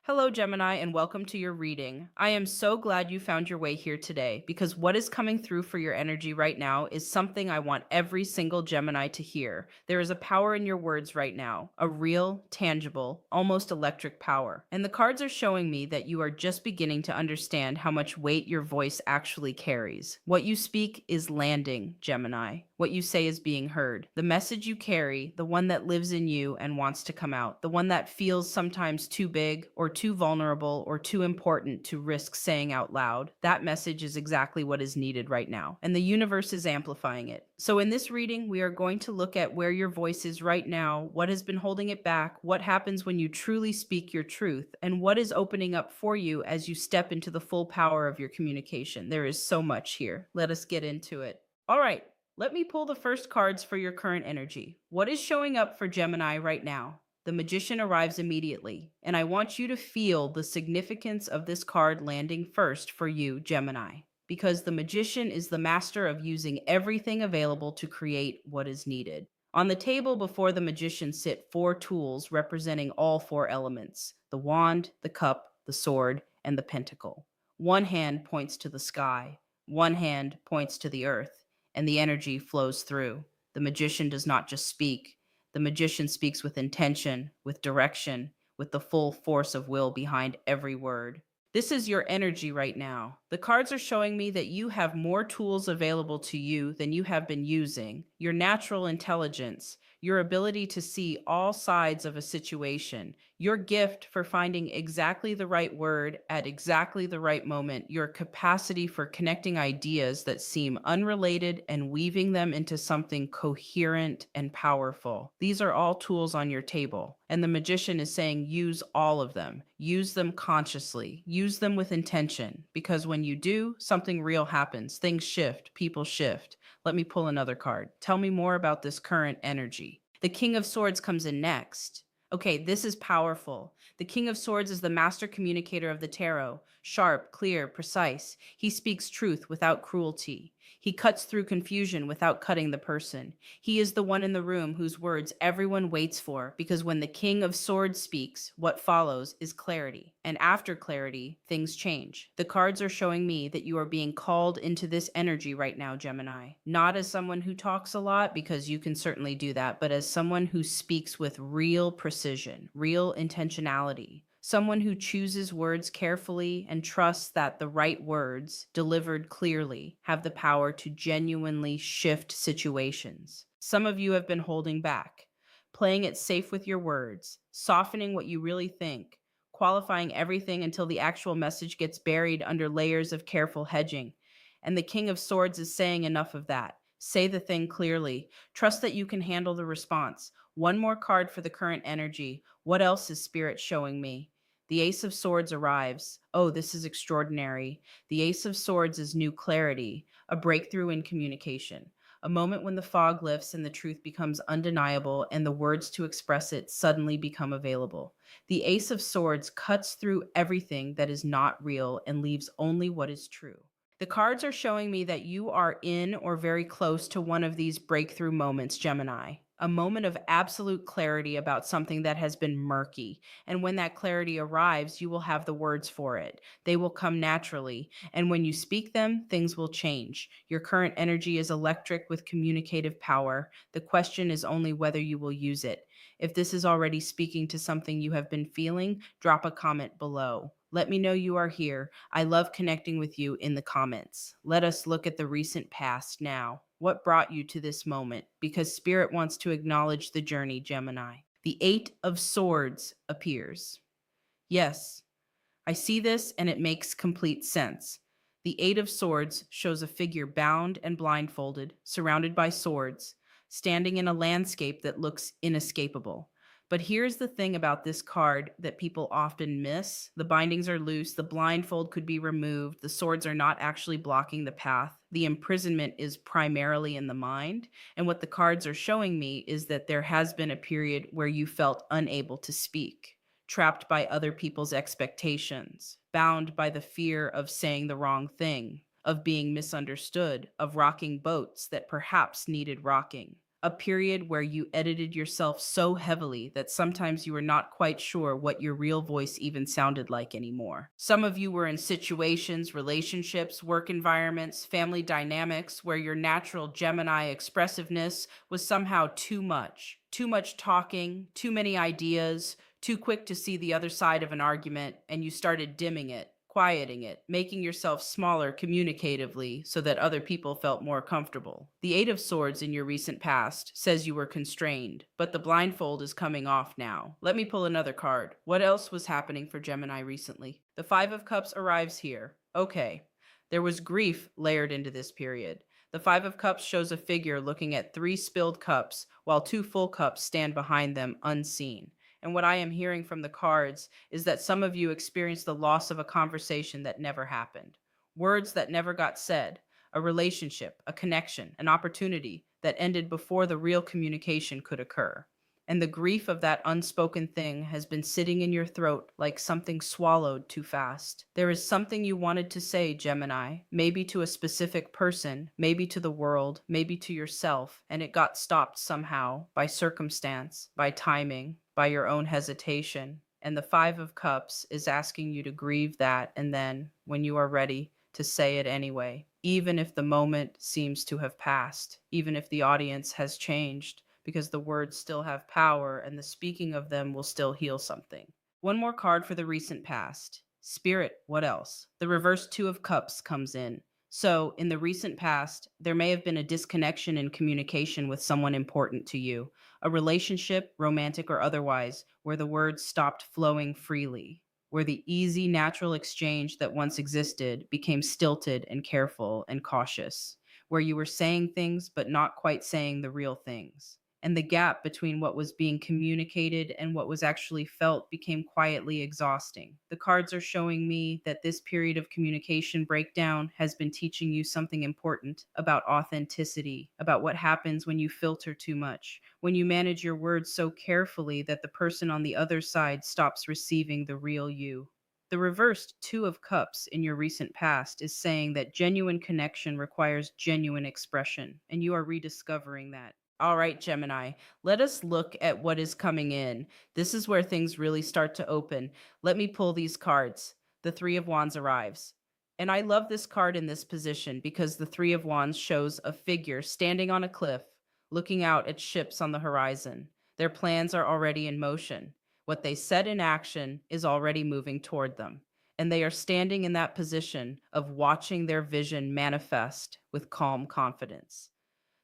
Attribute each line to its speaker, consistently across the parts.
Speaker 1: Hello, Gemini, and welcome to your reading. I am so glad you found your way here today because what is coming through for your energy right now is something I want every single Gemini to hear. There is a power in your words right now, a real, tangible, almost electric power. And the cards are showing me that you are just beginning to understand how much weight your voice actually carries. What you speak is landing, Gemini. What you say is being heard. The message you carry, the one that lives in you and wants to come out, the one that feels sometimes too big or too vulnerable or too important to risk saying out loud, that message is exactly what is needed right now. And the universe is amplifying it. So in this reading, we are going to look at where your voice is right now, what has been holding it back, what happens when you truly speak your truth, and what is opening up for you as you step into the full power of your communication. There is so much here. Let us get into it. All right. Let me pull the first cards for your current energy. What is showing up for Gemini right now? The Magician arrives immediately, and I want you to feel the significance of this card landing first for you, Gemini, because the Magician is the master of using everything available to create what is needed. On the table before the Magician sit four tools representing all four elements: the wand, the cup, the sword, and the pentacle. One hand points to the sky, one hand points to the earth, and the energy flows through. The magician does not just speak, the magician speaks with intention, with direction, with the full force of will behind every word. This is your energy right now. The cards are showing me that you have more tools available to you than you have been using. Your natural intelligence, your ability to see all sides of a situation, your gift for finding exactly the right word at exactly the right moment, your capacity for connecting ideas that seem unrelated and weaving them into something coherent and powerful. These are all tools on your table. And the magician is saying use all of them. Use them consciously. Use them with intention. Because when you do, something real happens. Things shift. People shift. Let me pull another card. Tell me more about this current energy. The King of Swords comes in next. Okay, this is powerful. The King of Swords is the master communicator of the tarot. Sharp, clear, precise. He speaks truth without cruelty. He cuts through confusion without cutting the person. He is the one in the room whose words everyone waits for, because when the King of Swords speaks, what follows is clarity. And after clarity, things change. The cards are showing me that you are being called into this energy right now, Gemini. Not as someone who talks a lot, because you can certainly do that, but as someone who speaks with real precision, real intentionality. Someone who chooses words carefully and trusts that the right words, delivered clearly, have the power to genuinely shift situations. Some of you have been holding back, playing it safe with your words, softening what you really think, qualifying everything until the actual message gets buried under layers of careful hedging. And the King of Swords is saying enough of that. Say the thing clearly. Trust that you can handle the response. One more card for the current energy. What else is Spirit showing me? The Ace of Swords arrives. Oh, this is extraordinary. The Ace of Swords is new clarity, a breakthrough in communication, a moment when the fog lifts and the truth becomes undeniable and the words to express it suddenly become available. The Ace of Swords cuts through everything that is not real and leaves only what is true. The cards are showing me that you are in or very close to one of these breakthrough moments, Gemini. A moment of absolute clarity about something that has been murky. And when that clarity arrives, you will have the words for it. They will come naturally. And when you speak them, things will change. Your current energy is electric with communicative power. The question is only whether you will use it. If this is already speaking to something you have been feeling, drop a comment below. Let me know you are here. I love connecting with you in the comments. Let us look at the recent past now. What brought you to this moment? Because Spirit wants to acknowledge the journey, Gemini. The Eight of Swords appears. Yes, I see this and it makes complete sense. The Eight of Swords shows a figure bound and blindfolded, surrounded by swords, standing in a landscape that looks inescapable. But here's the thing about this card that people often miss. The bindings are loose, the blindfold could be removed, the swords are not actually blocking the path. The imprisonment is primarily in the mind. And what the cards are showing me is that there has been a period where you felt unable to speak, trapped by other people's expectations, bound by the fear of saying the wrong thing, of being misunderstood, of rocking boats that perhaps needed rocking, a period where you edited yourself so heavily that sometimes you were not quite sure what your real voice even sounded like anymore. Some of you were in situations, relationships, work environments, family dynamics where your natural Gemini expressiveness was somehow too much. Too much talking, too many ideas, too quick to see the other side of an argument, and you started dimming it, quieting it, making yourself smaller communicatively so that other people felt more comfortable. The Eight of Swords in your recent past says you were constrained, but the blindfold is coming off now. Let me pull another card. What else was happening for Gemini recently? The Five of Cups arrives here. Okay. There was grief layered into this period. The Five of Cups shows a figure looking at three spilled cups while two full cups stand behind them unseen. And what I am hearing from the cards is that some of you experienced the loss of a conversation that never happened, words that never got said, a relationship, a connection, an opportunity that ended before the real communication could occur. And the grief of that unspoken thing has been sitting in your throat like something swallowed too fast. There is something you wanted to say, Gemini, maybe to a specific person, maybe to the world, maybe to yourself, and it got stopped somehow by circumstance, by timing, by your own hesitation. And the Five of Cups is asking you to grieve that, and then, when you are ready, to say it anyway, even if the moment seems to have passed, even if the audience has changed, because the words still have power and the speaking of them will still heal something. One more card for the recent past. Spirit, what else? The reverse Two of Cups comes in. So, in the recent past, there may have been a disconnection in communication with someone important to you, a relationship, romantic or otherwise, where the words stopped flowing freely, where the easy, natural exchange that once existed became stilted and careful and cautious, where you were saying things but not quite saying the real things. And the gap between what was being communicated and what was actually felt became quietly exhausting. The cards are showing me that this period of communication breakdown has been teaching you something important about authenticity, about what happens when you filter too much, when you manage your words so carefully that the person on the other side stops receiving the real you. The reversed Two of Cups in your recent past is saying that genuine connection requires genuine expression, and you are rediscovering that. All right, Gemini, let us look at what is coming in. This is where things really start to open. Let me pull these cards. The Three of Wands arrives. And I love this card in this position because the Three of Wands shows a figure standing on a cliff, looking out at ships on the horizon. Their plans are already in motion. What they set in action is already moving toward them. And they are standing in that position of watching their vision manifest with calm confidence.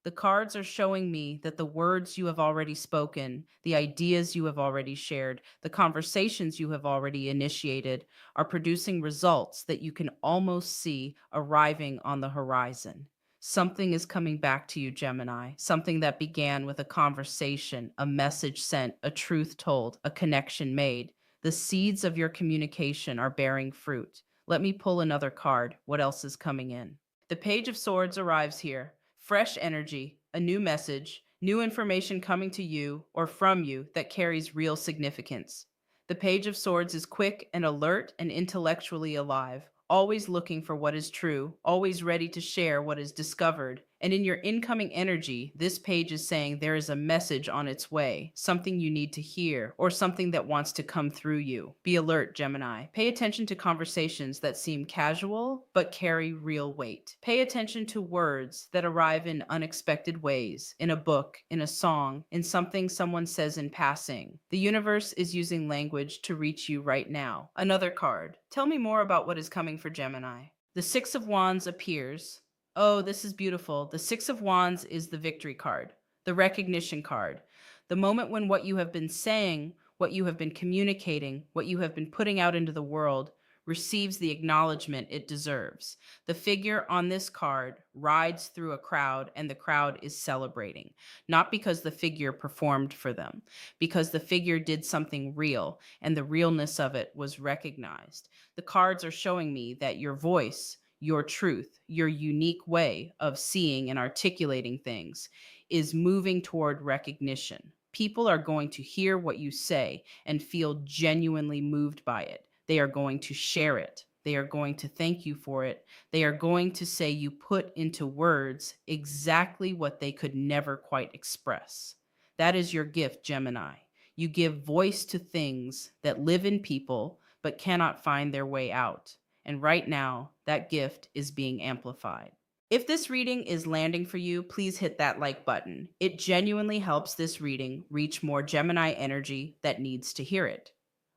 Speaker 1: The cards are showing me that the words you have already spoken, the ideas you have already shared, the conversations you have already initiated are producing results that you can almost see arriving on the horizon. Something is coming back to you, Gemini. Something that began with a conversation, a message sent, a truth told, a connection made. The seeds of your communication are bearing fruit. Let me pull another card. What else is coming in? The Page of Swords arrives here. Fresh energy, a new message, new information coming to you or from you that carries real significance. The Page of Swords is quick and alert and intellectually alive, always looking for what is true, always ready to share what is discovered. And in your incoming energy, this page is saying there is a message on its way, something you need to hear, or something that wants to come through you. Be alert, Gemini. Pay attention to conversations that seem casual but carry real weight. Pay attention to words that arrive in unexpected ways, in a book, in a song, in something someone says in passing. The universe is using language to reach you right now. Another card. Tell me more about what is coming for Gemini. The Six of Wands appears. Oh, this is beautiful. The Six of Wands is the victory card, the recognition card, the moment when what you have been saying, what you have been communicating, what you have been putting out into the world receives the acknowledgement it deserves. The figure on this card rides through a crowd and the crowd is celebrating, not because the figure performed for them, because the figure did something real and the realness of it was recognized. The cards are showing me that your voice, your truth, your unique way of seeing and articulating things is moving toward recognition. People are going to hear what you say and feel genuinely moved by it. They are going to share it. They are going to thank you for it. They are going to say you put into words exactly what they could never quite express. That is your gift, Gemini. You give voice to things that live in people but cannot find their way out. And right now, that gift is being amplified. If this reading is landing for you, please hit that like button. It genuinely helps this reading reach more Gemini energy that needs to hear it.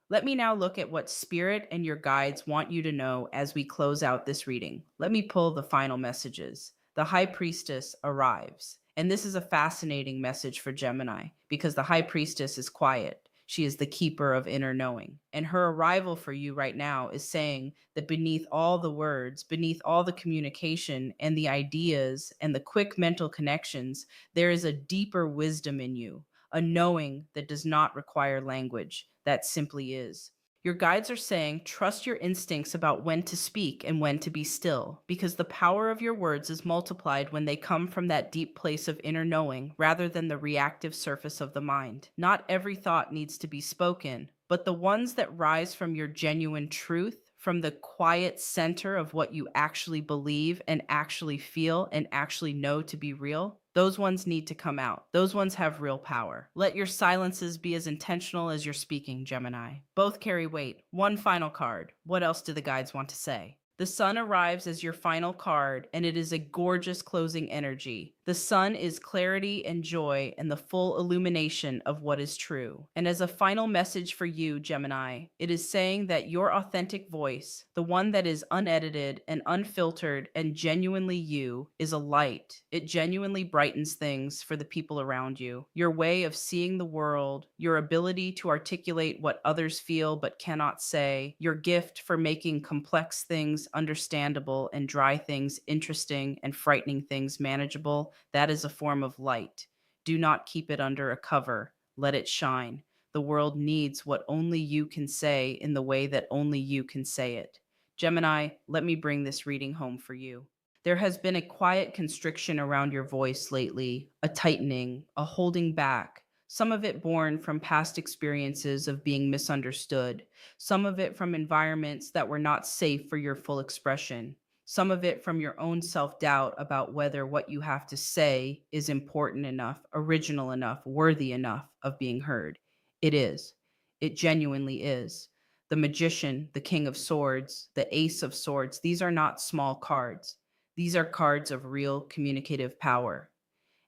Speaker 1: Let me now look at what Spirit and your guides want you to know as we close out this reading. Let me pull the final messages. The High Priestess arrives. And this is a fascinating message for Gemini because the High Priestess is quiet. She is the keeper of inner knowing. And her arrival for you right now is saying that beneath all the words, beneath all the communication and the ideas and the quick mental connections, there is a deeper wisdom in you, a knowing that does not require language, that simply is. Your guides are saying, trust your instincts about when to speak and when to be still, because the power of your words is multiplied when they come from that deep place of inner knowing rather than the reactive surface of the mind. Not every thought needs to be spoken, but the ones that rise from your genuine truth, from the quiet center of what you actually believe and actually feel and actually know to be real, those ones need to come out. Those ones have real power. Let your silences be as intentional as your speaking, Gemini. Both carry weight. One final card. What else do the guides want to say? The sun arrives as your final card, and it is a gorgeous closing energy. The sun is clarity and joy and the full illumination of what is true. And as a final message for you, Gemini, it is saying that your authentic voice, the one that is unedited and unfiltered and genuinely you, is a light. It genuinely brightens things for the people around you. Your way of seeing the world, your ability to articulate what others feel but cannot say, your gift for making complex things understandable and dry things interesting and frightening things manageable, that is a form of light. Do not keep it under a cover. Let it shine. The world needs what only you can say in the way that only you can say it. Gemini, let me bring this reading home for you. There has been a quiet constriction around your voice lately, a tightening, a holding back, some of it born from past experiences of being misunderstood, some of it from environments that were not safe for your full expression, some of it from your own self doubt about whether what you have to say is important enough, original enough, worthy enough of being heard. It is. It genuinely is. The magician, the king of swords, the ace of swords, these are not small cards. These are cards of real communicative power,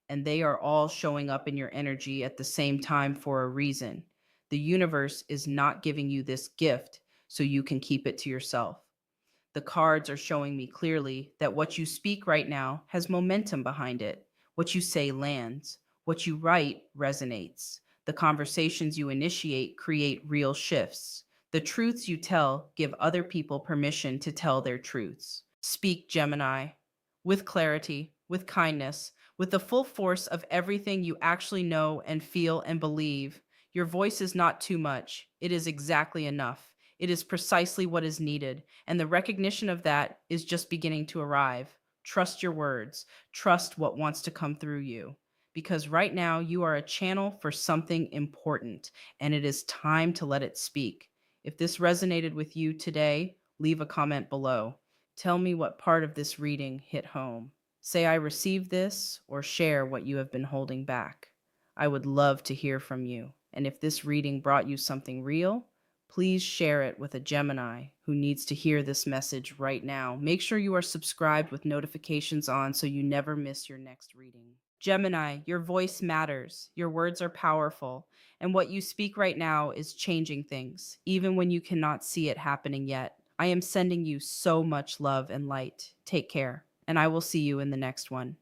Speaker 1: and they are all showing up in your energy at the same time for a reason. The universe is not giving you this gift so you can keep it to yourself. The cards are showing me clearly that what you speak right now has momentum behind it. What you say lands. What you write resonates. The conversations you initiate create real shifts. The truths you tell give other people permission to tell their truths. Speak, Gemini, with clarity, with kindness, with the full force of everything you actually know and feel and believe. Your voice is not too much. It is exactly enough. It is precisely what is needed, and the recognition of that is just beginning to arrive. Trust your words. Trust what wants to come through you. Because right now you are a channel for something important, and it is time to let it speak. If this resonated with you today, leave a comment below. Tell me what part of this reading hit home. Say I received this, or share what you have been holding back. I would love to hear from you. And if this reading brought you something real, please share it with a Gemini who needs to hear this message right now. Make sure you are subscribed with notifications on so you never miss your next reading. Gemini, your voice matters. Your words are powerful. And what you speak right now is changing things, even when you cannot see it happening yet. I am sending you so much love and light. Take care, and I will see you in the next one.